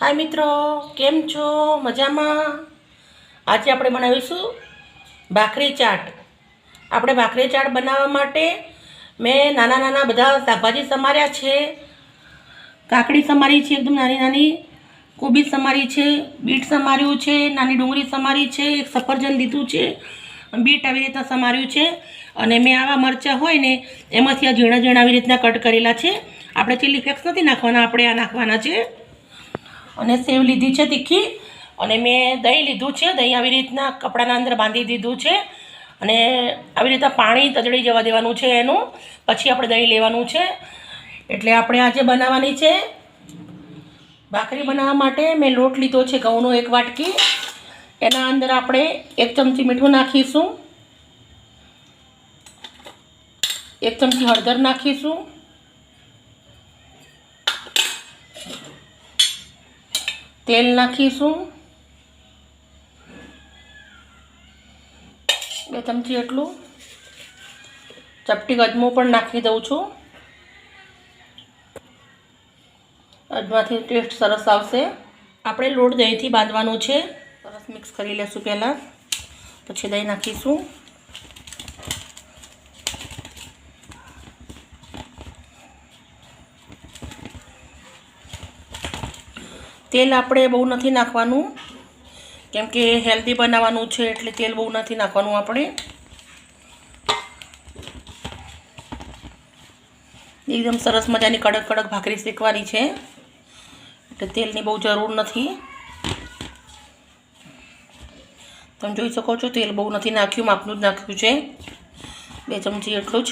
हाय मित्रों, केम छो? मजामां? आज આપણે બનાવીશું ભાખરી ચાટ। આપણે ભાખરી ચાટ બનાવવા માટે મેં નાના નાના બધા શાકભાજી સમાર્યા છે। કાકડી સમારી છે, એકદમ નાની નાની કોબી સમારી છે, બીટ સમાર્યું છે, નાની ડુંગળી સમારી છે, એક સફરજન લીધું છે, બીટ આવી રીતના સમાર્યું છે અને મેં આવા મરચાં હોય ને એમાંથી આ ઝીણા ઝીણા આવી રીતના કટ કરેલા છે। આપણે ચીલી ફ્લેક્સ નથી નાખવાના, આપણે આ નાખવાના છે। અને સેવ લીધી છે તીખી, અને મેં દહીં લીધું છે। દહીં આવી રીતના કપડાના અંદર બાંધી દીધું છે અને આવી રીતના પાણી તજડી જવા દેવાનું છે એનું, પછી આપણે દહીં લેવાનું છે। એટલે આપણે આજે બનાવવાની છે ભાખરી। બનાવવા માટે મેં લોટ લીધો છે ઘઉંનો 1 વાટકી। એના અંદર આપણે 1 ચમચી મીઠું નાખીશું, 1 ચમચી હળદર નાખીશું, તેલ નાખીશું, 2 ચમચી એટલું, ચપટી અજમો પણ નાખી દઉં છું। અજમાથી ટેસ્ટ સરસ આવશે। આપણે લોટ દહીંથી બાંધવાનો છે, સરસ મિક્સ કરી લેશું પહેલાં, પછી દહીં નાખીશું। તેલ આપણે બહુ નથી નાખવાનું, કેમ કે હેલ્ધી બનાવવાનું છે એટલે તેલ બહુ નથી નાખવાનું આપણે। એકદમ સરસ મજાની કડક કડક ભાખરી શેકવાની છે એટલે તેલની બહુ જરૂર નથી। તમે જોઈ શકો છો તેલ બહુ નથી નાખ્યું, માપનું જ નાખ્યું છે, 2 ચમચી એટલું જ।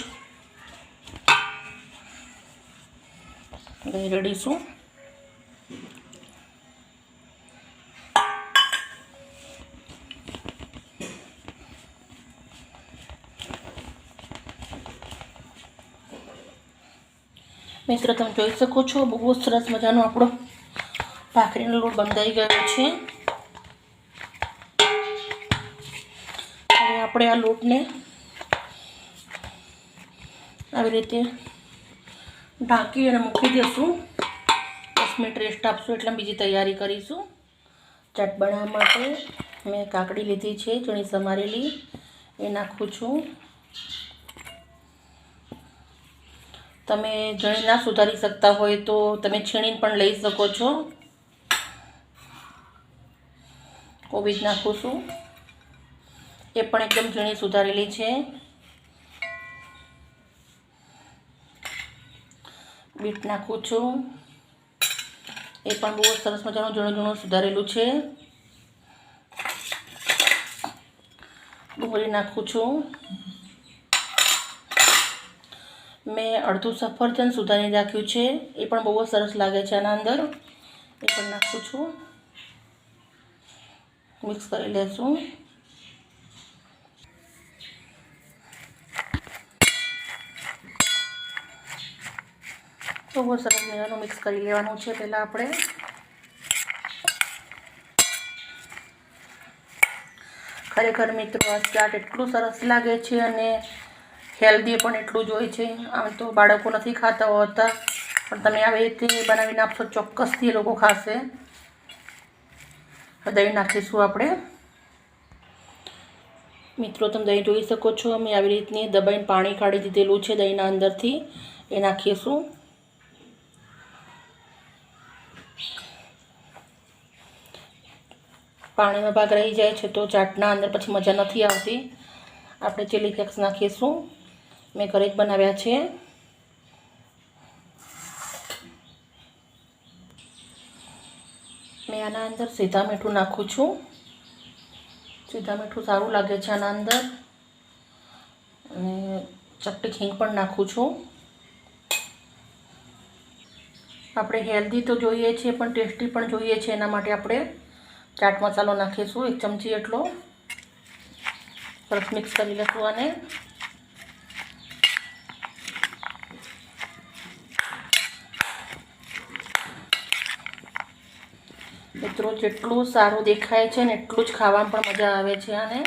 દહીં રેડીશું। મિત્રો તમે જોઈ શકો છો બહુ સરસ મજાનો આપણો ભાખરીનો લોટ બંધાઈ ગયો છે। હવે આપણે આ લોટને આવી રીતે ઢાંકી અને મૂકી દઈશું, 10 મિનિટ રેસ્ટ આપશું એટલે બીજી તૈયારી કરીશું। ચાટ બનાવવા માટે મેં કાકડી લીધી છે ઝીણી સમારેલી, એ નાખું છું। તમે ઝીણી ના સુધારી શકતા હોય તો તમે છીણીને પણ લઈ શકો છો। કોબી જ નાખું છું, એ પણ એકદમ ઝીણી સુધારેલી છે। બીટ નાખું છું, એ પણ બહુ સરસ મજાનું ઝીણું ઝીણું સુધારેલું છે। ડુંગળી નાખું છું, મેં અડધું સફરજન સુધારી રાખ્યું છે, એ પણ બહુ સરસ લાગે છે આના અંદર, એ પણ નાખું છું। મિક્સ કરી લેશું। બહુ સરસ મજાનું મિક્સ કરી લેવાનું છે પહેલાં આપણે। ખરેખર મિત્રો આ ચાટ એટલું સરસ લાગે છે અને હેલ્ધી પણ એટલું જ હોય છે। આમ તો બાળકો નથી ખાતા હોતા, પણ તમે આવી રીતે બનાવીને આપશો ચોક્કસથી એ લોકો ખાશે। દહીં નાખીશું આપણે। મિત્રો તમે દહીં જોઈ શકો છો, અમે આવી રીતની દબાઈને પાણી કાઢી દીધેલું છે દહીંના અંદરથી, એ નાખીશું। પાણીનો ભાગ રહી જાય છે તો ચાટના અંદર પછી મજા નથી આવતી। આપણે ચીલી ફ્લેક્સ નાખીશું, મેં ઘરે જ બનાવ્યા છે। મેં આના અંદર સીધા મીઠું નાખું છું, સીધા મીઠું સારું લાગે છે આના અંદર, અને ચપટી હિંગ પણ નાખું છું। આપણે હેલ્ધી તો જોઈએ છે પણ ટેસ્ટી પણ જોઈએ છે, એના માટે આપણે ચાટ મસાલો નાખીશું 1 ચમચી એટલો, સરસ મિક્સ કરી લઈશું આને। મિત્રો જેટલું સારું દેખાય છે ને એટલું જ ખાવામાં પણ મજા આવે છે આને।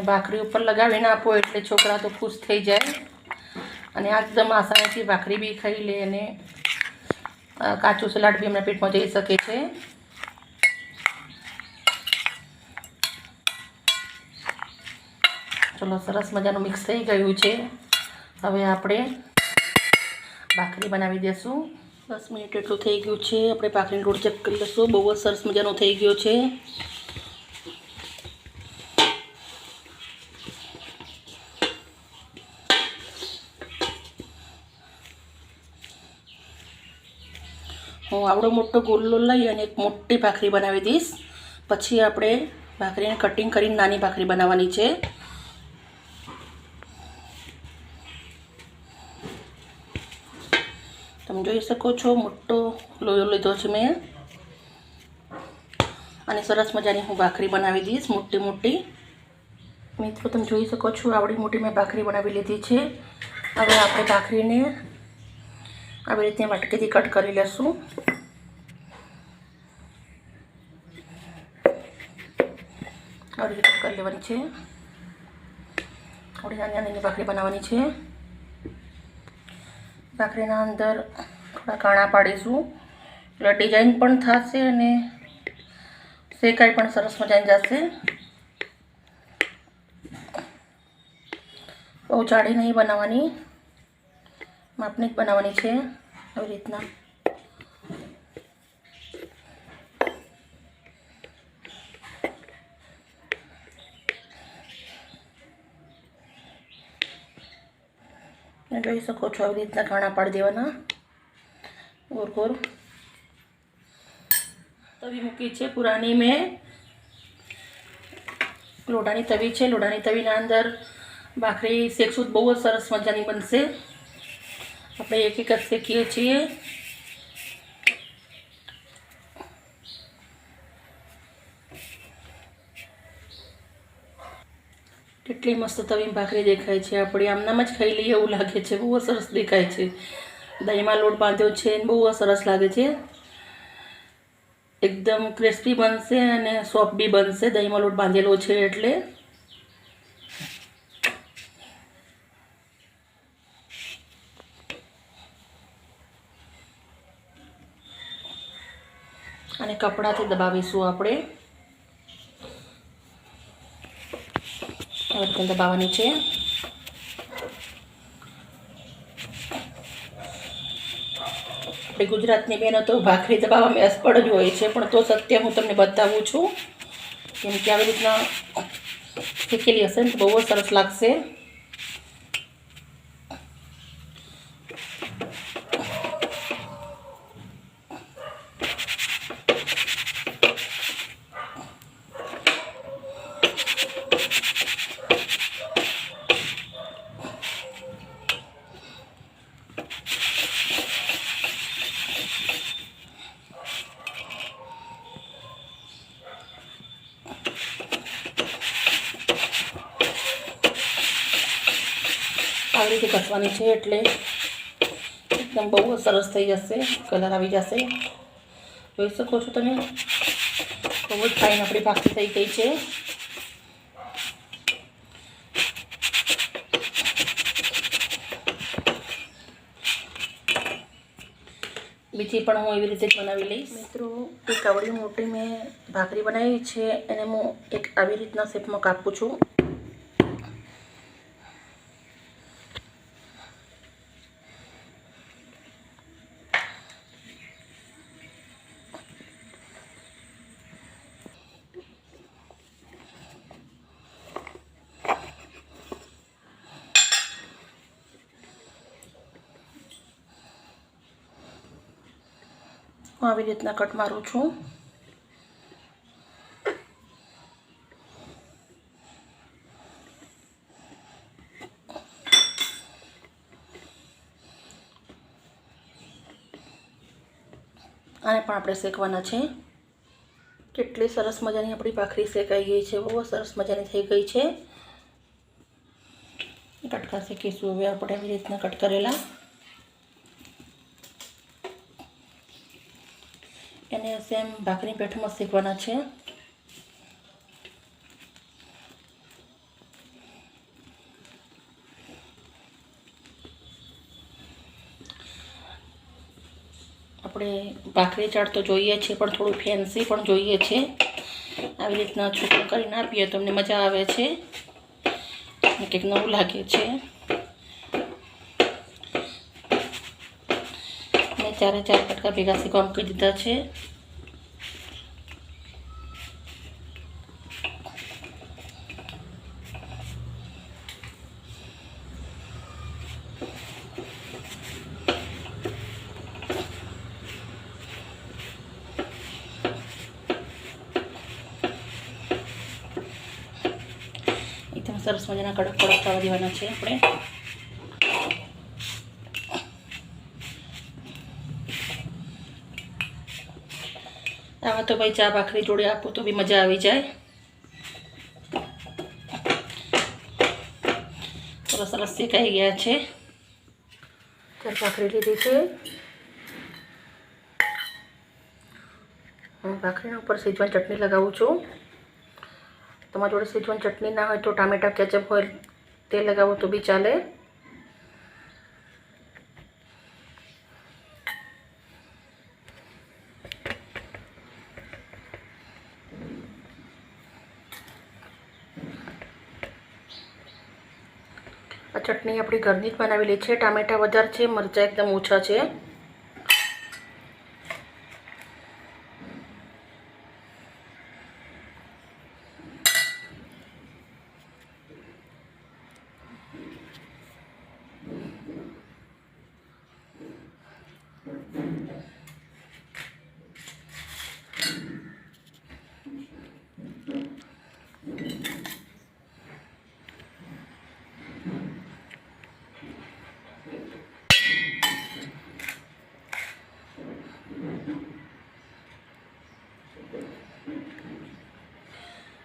ભાખરી ઉપર લગાવીને આપો એટલે છોકરા તો ખુશ થઈ જાય। અને આ એકદમ આસાનીથી ભાખરી બી ખાઈ લે અને કાચું સલાડ બી એમના પેટમાં જઈ શકે છે. ચલો, સરસ મજાનું મિક્સ થઈ ગયું છે. હવે આપણે ભાખરી બનાવી દઈશું. 10 મિનિટ એટલું થઈ ગયું છે. આપણે ભાખરીનો લોટ ચેક કરી લઈશું. બહુ જ સરસ મજાનો થઈ ગયો છે. હું આવડો મોટો ગોલ્લો લઈ અને એક મોટી ભાખરી બનાવી દઈશ. પછી આપણે ભાખરીને કટિંગ કરીને નાની ભાખરી બનાવવાની છે. તમે જોઈ શકો છો, મોટો લોયો લીધો છે મેં અને સરસ મજાની હું ભાખરી બનાવી દઈશ, મોટી મોટી. મિત્રો, તમે જોઈ શકો છો, આવડી મોટી મેં ભાખરી બનાવી લીધી છે. હવે આપણે ભાખરીને આવી રીતે વાટકીથી કટ કરી લઈશું. આવી રીતે કટ કરી લેવાની છે. થોડી નાની નાની ભાખરી બનાવવાની છે. ભાખરીના અંદર થોડા કાણા પાડીશું એટલે ડિઝાઇન પણ થશે અને શેકાઈ પણ સરસ મજાની જશે. બહુ જાડી નહીં બનાવવાની, માપની જ બનાવવાની છે. આવી રીતના જોઈ શકો છો, આવી રીતના કાણા પાડી દેવાના ગોળ ગોળ. તવી મૂકી છે પુરાની મેં, લોઢાની તવી છે. લોઢાની તવીના અંદર ભાખરી શેકશું બહુ જ સરસ મજાની બનશે. આપણે એક એક જ શેકીએ છીએ. કેટલી મસ્ત તવીમાં ભાખરી દેખાય છે. આપણે આમનામ જ ખાઈ લઈએ એવું લાગે છે. બહુ સરસ દેખાય છે. દહીંમાં લોટ બાંધ્યો છે, બહુ સરસ લાગે છે. એકદમ ક્રિસ્પી બનશે અને સોફ્ટ બી બનશે. દહીંમાં લોટ બાંધેલો છે એટલે. અને કપડાથી દબાવીશું આપણે. આવી રીતે દબાવવાની છે. આપણી ગુજરાતની બહેનો તો ભાખરી દબાવવામાં એક્સપર્ટ જ હોય છે, પણ તો સત્ય હું તમને બતાવું છું. કેમ કે આવી રીતના શીખેલી હશે ને તો બહુ જ સરસ લાગશે. આવી રીતે ઘસવાની છે એટલે એકદમ બહુ સરસ થઈ જશે, કલર આવી જશે. જોઈ શકો છો તમે, બહુ જ ફાઇન આપણી ભાખરી થઈ ગઈ છે. બીજી પણ હું એવી રીતે જ બનાવી લઈશ. મિત્રો, એક આવડી મોટી મેં ભાખરી બનાવી છે એને હું એક આવી રીતના શેપમાં કાપું છું. હું આવી રીતના કટ મારું છું. આને પણ આપણે શેકવાના છે. કેટલી સરસ મજાની આપણી ભાખરી શેકાઈ ગઈ છે. બહુ સરસ મજાની થઈ ગઈ છે. કટકા શેકીશું હવે આપણે આવી રીતના કટ કરેલા. એને સેમ ભાખરી પેઠમાં શેકવાના છે. આપણે ભાખરી ચાટ તો જોઈએ છે, પણ થોડું ફેન્સી પણ જોઈએ છે. આવી રીતના છૂટું કરીને આપીએ તો અમને મજા આવે છે, કંઈક નવું લાગે છે. મેં 4 કટકા ભેગા શીખવા મૂકી દીધા છે. એકદમ સરસ મજાના કડક થવા દેવાના છે આપણે. આવા તો ભાઈ ચા ભાખરી જોડે આપું તો બી મજા આવી જાય. સરસ સરસ શેકાઈ ગયા છે. ચાર ભાખરી લીધી છે. હું ભાખરીના ઉપર સેજવાન ચટણી લગાવું છું. તમારી જોડે સેજવાન ચટણી ના હોય તો ટામેટા કેચઅપ હોય તે લગાવો તો બી ચાલે. આ ચટણી આપણી ઘરની જ બનાવેલી છે. ટામેટા વધારે છે, મરચાં એકદમ ઓછા છે.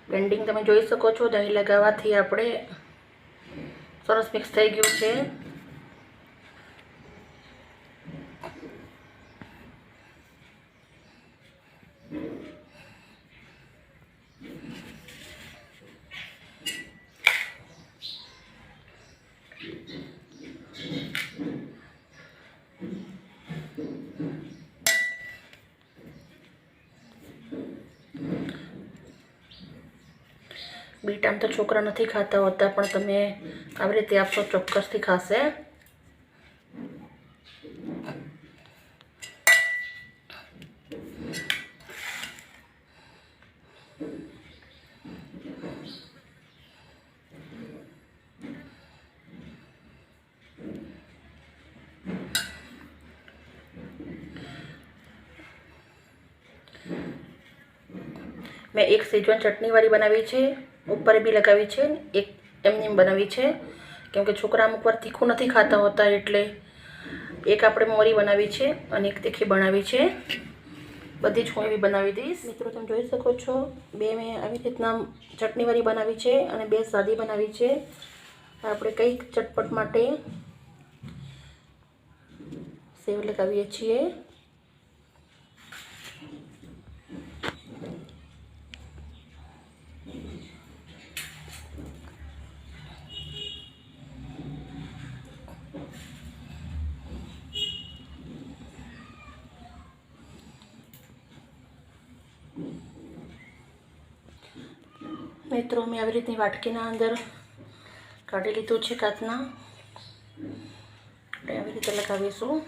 બ્લેન્ડિંગ તમે જોઈ શકો છો. દહીં લગાવવાથી આપણે સરસ મિક્સ થઈ ગયું છે. બીટ આમ તો છોકરા નથી ખાતા હોતા, પણ તમે આવી રીતે આપશો ચોક્કસથી ખાશે. મેં એક સેજવાન ચટણીવાળી બનાવી છે, ઉપર બી લગાવી છે, એક એમની બનાવી છે, કેમ કે છોકરા અમુક વાર તીખું નથી ખાતા હોતા, એટલે એક આપણે મોરી બનાવી છે અને એક તીખી બનાવી છે. બધી જ હું એવી બનાવી દઈશ. મિત્રો તમે જોઈ શકો છો, 2 મેં આવી રીતના ચટણીવાળી બનાવી છે અને 2 સાદી બનાવી છે. આપણે કંઈક ચટપટ માટે સેવ લગાવીએ છીએ. મિત્રો મેં આવી રીતની વાટકીના અંદર કાઢી લીધું છે કાચના. આપણે આવી રીતે લગાવીશું.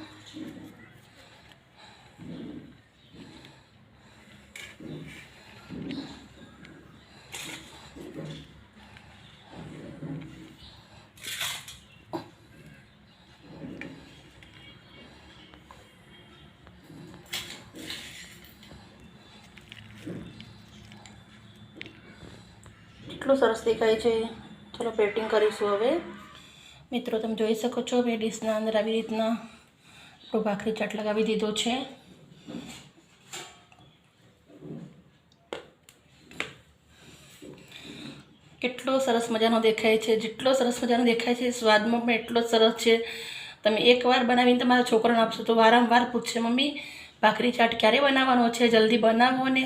એટલું સરસ દેખાય છે. ચલો પેટિંગ કરીશું હવે. મિત્રો તમે જોઈ શકો છો, બે ડીશના અંદર આવી રીતના આપણો ભાખરી ચાટ લગાવી દીધો છે. કેટલો સરસ મજાનો દેખાય છે. જેટલો સરસ મજાનો દેખાય છે, સ્વાદમાં પણ એટલો જ સરસ છે. તમે એકવાર બનાવીને તમારા છોકરાને આપશો તો વારંવાર પૂછશે, મમ્મી ભાખરી ચાટ ક્યારે બનાવવાનો છે, જલ્દી બનાવો ને.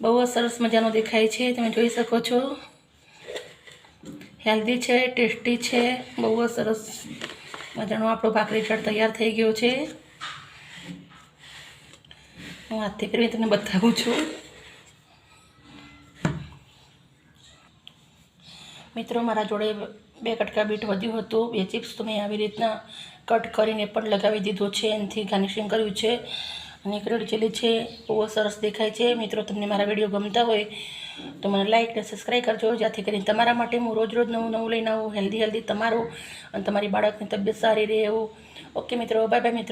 બહુ જ સરસ મજાનો દેખાય છે. તમે જોઈ શકો છો. હેલ્ધી છે, ટેસ્ટી છે. બહુ જ સરસ મજાનો આપણો ભાખરી ચાટ તૈયાર થઈ ગયો છે. હું હાથથી ફેરવી તમને બતાવું છું. મિત્રો, મારા જોડે 2 કટકા બીટ વધ્યું હતું. 2 ચિપ્સ તો મેં આવી રીતના કટ કરીને પણ લગાવી દીધું છે, એનાથી ગાર્નિશિંગ કર્યું છે. અને એક રેડ ચીલી છે, બહુ સરસ દેખાય છે. મિત્રો, તમને મારા વિડીયો ગમતા હોય તો મને લાઈક અને સબસ્ક્રાઈબ કરજો, જેથી કરીને તમારા માટે હું રોજ નવું લઈને આવું, હેલ્ધી તમારું અને તમારી બાળકની તબિયત સારી રહે એવું. ઓકે મિત્રો, બાય બાય મિત્રો.